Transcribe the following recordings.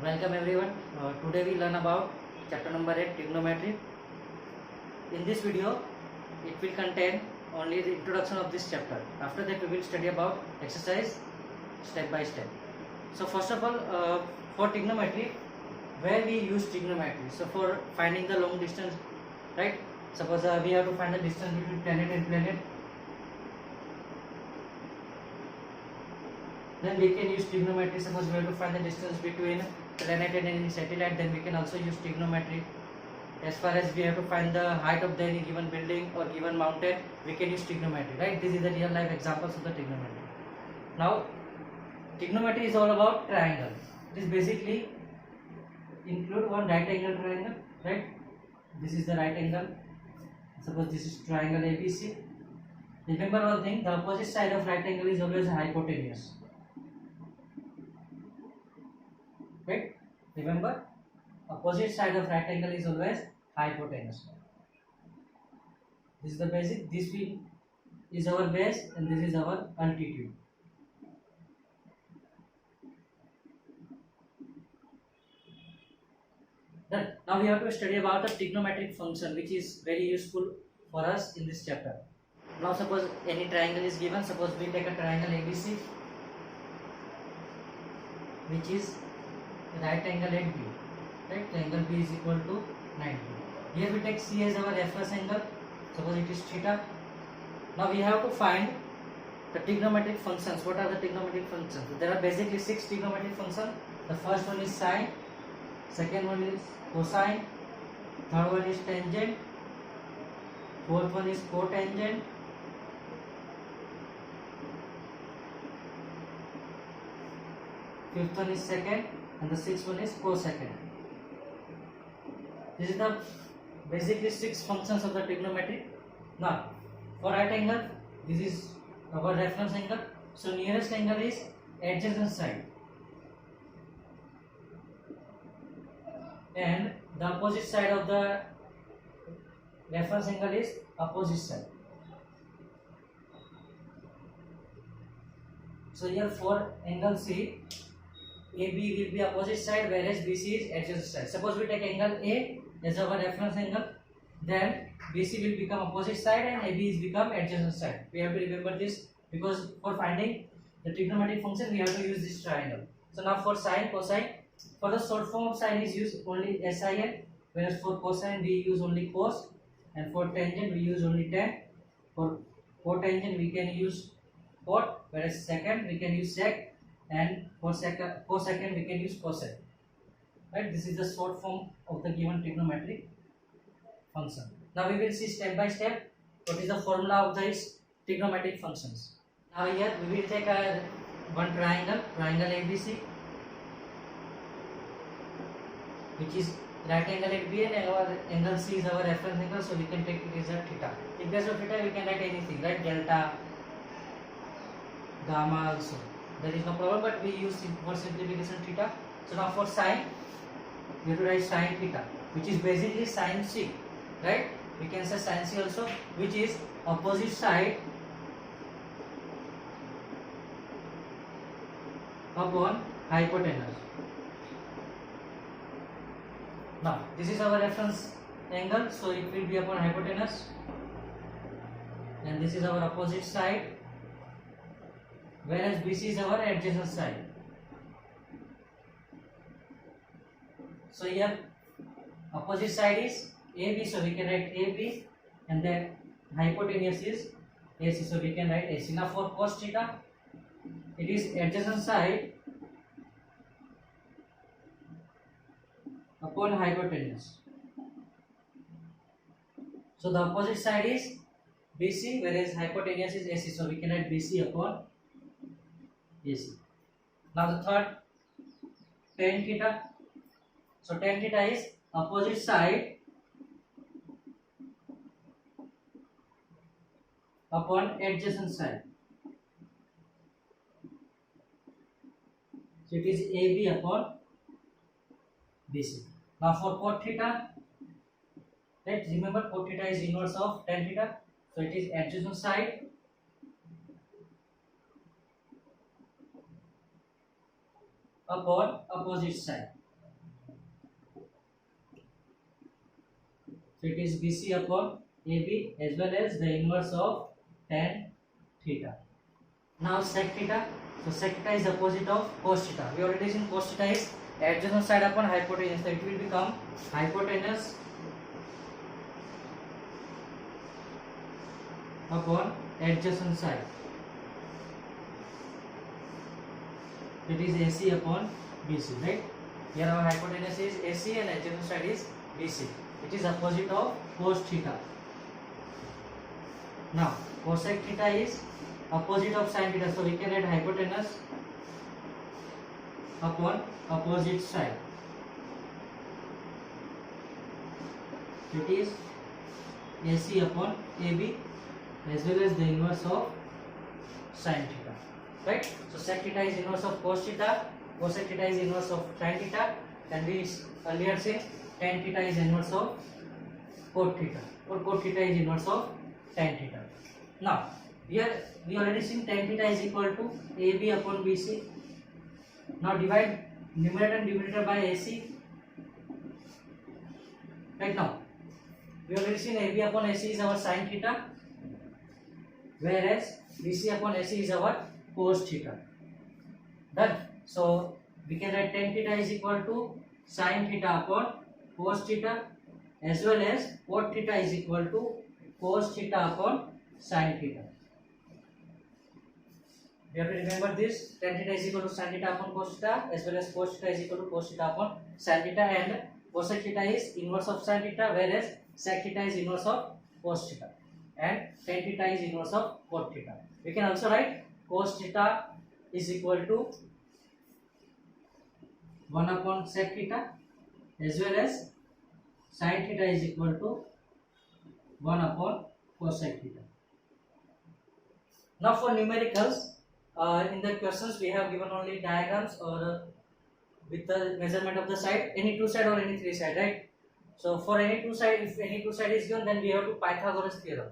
Welcome everyone. Today we learn about chapter number 8, trigonometry. In this video, it will contain only the introduction of this chapter. After that, we will study about exercise step by step. So first of all, for trigonometry, where we use trigonometry. So for finding the long distance, right? Suppose we have to find the distance between planet and planet. Then we can use trigonometry. Suppose we have to find the distance between planet and any satellite, then we can also use trigonometry. As far as we have to find the height of any given building or given mountain, we can use trigonometry, right? This is the real life examples of the trigonometry. Now, trigonometry is all about triangle. It is basically include one right angle triangle, right? This is the right angle. Suppose this is triangle ABC. Remember one thing, the opposite side of right angle is always hypotenuse. Right? Remember, opposite side of right angle is always hypotenuse. This is the basic. This is our base and this is our altitude. Then now we have to study about the trigonometric function, which is very useful for us in this chapter. Now suppose any triangle is given. Suppose we take a triangle ABC, which is right angle at B. Right, angle B is equal to 90. Here we take C as our reference angle. Suppose it is theta. Now we have to find the trigonometric functions. What are the trigonometric functions? There are basically 6 trigonometric functions. The first one is sine, second one is cosine, third one is tangent, fourth one is cotangent, fifth one is secant, and the sixth one is cosecant. This is the basically 6 functions of the trigonometry. Now, for right angle, this is our reference angle. So nearest angle is adjacent side, and the opposite side of the reference angle is opposite side. So here for angle C, AB will be opposite side, whereas BC is adjacent side. Suppose we take angle A as our reference angle, then BC will become opposite side and AB is become adjacent side. We have to remember this because for finding the trigonometric function, we have to use this triangle. So now for sine, cosine, for the short form of sine is used only sin, whereas for cosine we use only cos, and for tangent we use only tan. For cotangent we can use cot, whereas secant we can use sec, and for cosecant we can use cosec. Right? This is the short form of the given trigonometric function. Now we will see step by step what is the formula of these trigonometric functions. Now here we will take one triangle ABC, which is right angle at B, and our angle C is our reference angle, so we can take it as a theta. In case of theta, we can write anything, right? Delta, gamma also. There is no problem, but we use for simplification theta. So now for sine, we have to write sine theta, which is basically sine C, right? We can say sine C also, which is opposite side upon hypotenuse. Now this is our reference angle, so it will be upon hypotenuse, and this is our opposite side, whereas BC is our adjacent side. So here opposite side is AB, so we can write AB, and then hypotenuse is AC, so we can write AC. Now for cos theta, it is adjacent side upon hypotenuse. So the opposite side is BC, whereas hypotenuse is AC, so we can write BC upon AC. Now the third, tan theta. So tan theta is opposite side upon adjacent side. So it is AB upon BC. Now for cot theta, right? Remember cot theta is inverse of tan theta, so it is adjacent side upon opposite side. So it is BC upon AB as well as the inverse of tan theta. Now sec theta. So sec theta is opposite of cos theta. We already seen cos theta is adjacent side upon hypotenuse. So it will become hypotenuse upon adjacent side. It is AC upon BC, right? Here our hypotenuse is AC and adjacent side is BC. It is opposite of cos theta. Now cosec theta is opposite of sin theta, so we can write hypotenuse upon opposite side. It is AC upon AB as well as the inverse of sin theta, right? So sec theta is inverse of cos theta, cosec theta is inverse of sin theta, and we earlier said tan theta is inverse of cot theta, or cot theta is inverse of tan theta. Now here we already seen tan theta is equal to AB upon BC. Now divide numerator and denominator by AC. Right, now we already seen AB upon AC is our sin theta, whereas BC upon AC is our cos theta. Done. So we can write tan theta is equal to sin theta upon cos theta, as well as cot theta is equal to cos theta upon sin theta. We have to remember this: tan theta is equal to sin theta upon cos theta, as well as cos theta is equal to cos theta upon sin theta, and cosec theta is inverse of sin theta, whereas sec theta is inverse of cos theta, and tan theta is inverse of cot theta. We can also write cos theta is equal to 1 upon sec theta, as well as sin theta is equal to 1 upon cosec theta. Now for numericals, in the questions we have given only diagrams or with the measurement of the side, any two side or any three side, right? So for any two side, if any two side is given, then we have to Pythagoras theorem.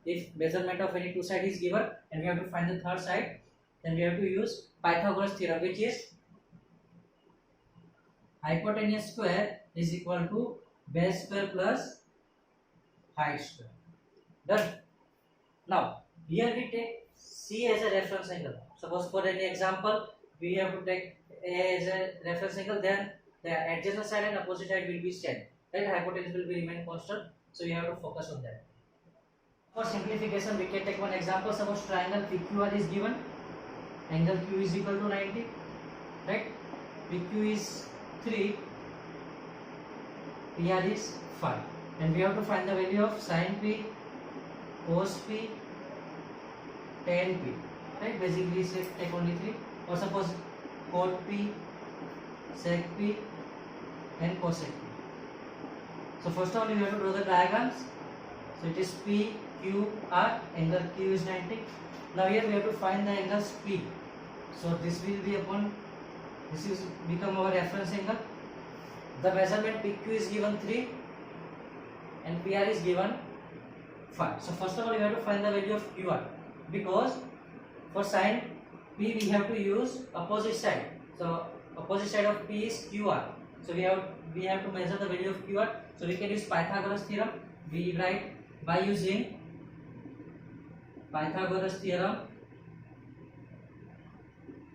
If measurement of any two side is given and we have to find the third side, then we have to use Pythagoras theorem, which is hypotenuse square is equal to base square plus height square. Done. Now here we take C as a reference angle. Suppose for any example we have to take A as a reference angle, then the adjacent side and opposite side will be same. Right? Hypotenuse will be remain constant. So we have to focus on that. For simplification, we can take one example. Suppose triangle PQR is given. Angle Q is equal to 90. Right? PQ is 3. PR is 5. And we have to find the value of sin P, cos P, tan P. Right? Basically, say take only 3. Or suppose cot P, sec P, and cosec P. So first of all, we have to draw the diagrams. So it is P, Q, R. Angle Q is 90. Now here we have to find the angles P. So this will be upon, this is become our reference angle. The measurement PQ is given 3 and PR is given 5. So first of all, we have to find the value of QR, because for sin P we have to use opposite side. So opposite side of P is QR. So we have to measure the value of QR. So we can use Pythagoras theorem. We write by using Pythagoras theorem.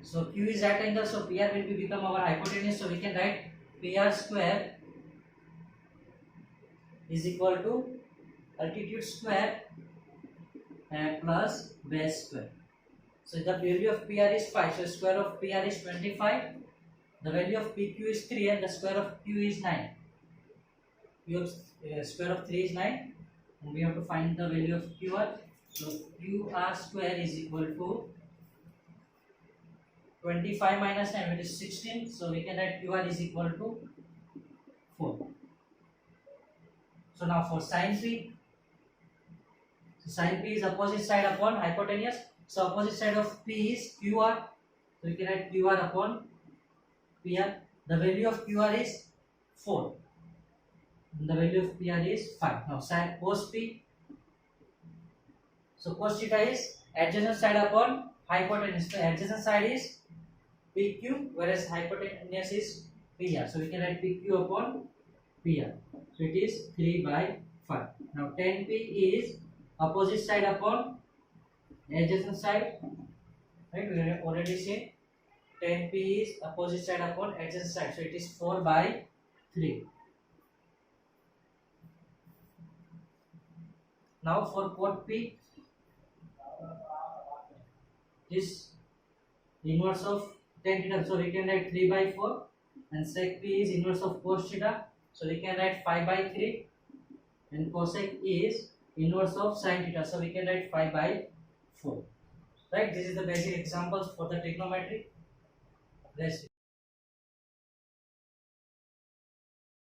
So Q is at angle, so PR will become our hypotenuse. So we can write PR square is equal to altitude square plus base square. So the value of PR is 5. So square of PR is 25. The value of PQ is 3 and the square of Q is 9. Square of 3 is 9, and we have to find the value of QR. So QR square is equal to 25 minus 9, which is 16. So we can write QR is equal to 4. So now for sin P, so sin P is opposite side upon hypotenuse. So opposite side of P is QR. So we can write QR upon PR. The value of QR is 4. And the value of PR is 5. Now sin cos P. So cos theta is adjacent side upon hypotenuse. The adjacent side is PQ, whereas hypotenuse is PR. So we can write PQ upon PR. So it is 3 by 5. Now tan P is opposite side upon adjacent side, right? We have already seen tan P is opposite side upon adjacent side, so it is 4 by 3. Now for cot P, this inverse of tan theta, so we can write 3 by 4, and sec P is inverse of cos theta, so we can write 5 by 3, and cosec is inverse of sin theta, so we can write 5 by 4. Right, this is the basic examples for the trigonometry. Let's see.